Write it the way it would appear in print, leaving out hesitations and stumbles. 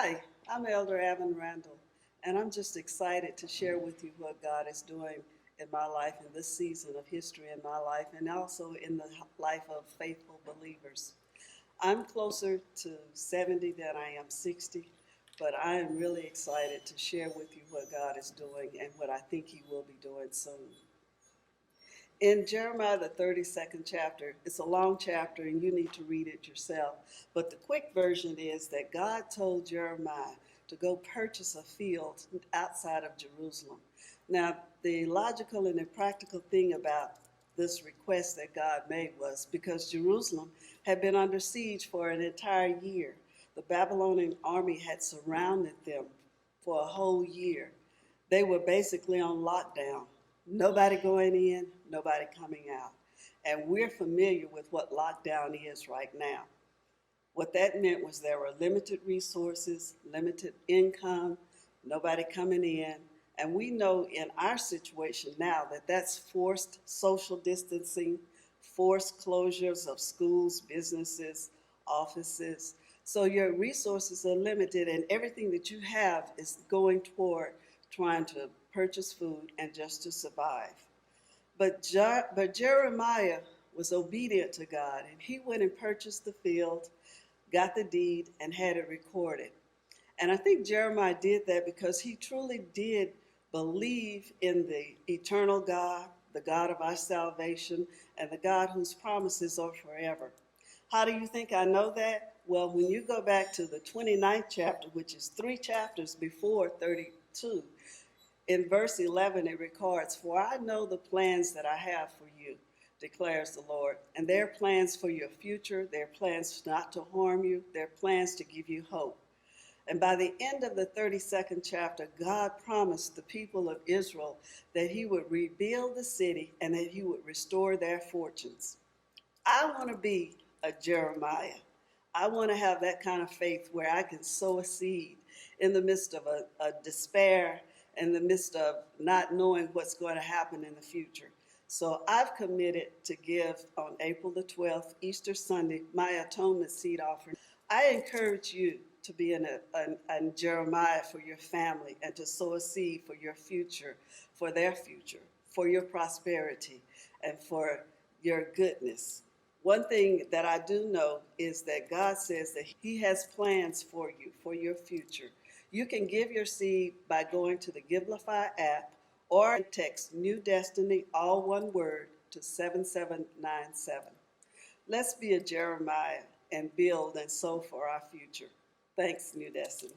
Hi, I'm Elder Avon Randle, and I'm just excited to share with you what God is doing in my life in this season of history in my life and also in the life of faithful believers. I'm closer to 70 than I am 60, but I am really excited to share with you what God is doing and what I think He will be doing soon. In Jeremiah, the 32nd chapter, it's a long chapter and you need to read it yourself. But the quick version is that God told Jeremiah to go purchase a field outside of Jerusalem. Now, the logical and the practical thing about this request that God made was because Jerusalem had been under siege for an entire year. The Babylonian army had surrounded them for a whole year. They were basically on lockdown. Nobody going in, nobody coming out. And we're familiar with what lockdown is right now. What that meant was there were limited resources, limited income, nobody coming in. And we know in our situation now that that's forced social distancing, forced closures of schools, businesses, offices. So your resources are limited, and everything that you have is going toward trying to purchase food and just to survive. But Jeremiah was obedient to God, and he went and purchased the field, got the deed, and had it recorded. And I think Jeremiah did that because he truly did believe in the eternal God, the God of our salvation, and the God whose promises are forever. How do you think I know that? Well, when you go back to the 29th chapter, which is 3 chapters before 32, in verse 11 it records, "For I know the plans that I have for you, declares the Lord, and they're plans for your future, they're plans not to harm you, they're plans to give you hope." And by the end of the 32nd chapter, God promised the people of Israel that he would rebuild the city and that he would restore their fortunes. I want to be a Jeremiah. I want to have that kind of faith where I can sow a seed in the midst of a despair, in the midst of not knowing what's going to happen in the future. So I've committed to give on April the 12th, Easter Sunday, my atonement seed offering. I encourage you to be a Jeremiah for your family and to sow a seed for your future, for their future, for your prosperity, and for your goodness. One thing that I do know is that God says that he has plans for you, for your future. You can give your seed by going to the Givelify app or text New Destiny, all one word, to 7797. Let's be a Jeremiah and build and sow for our future. Thanks, New Destiny.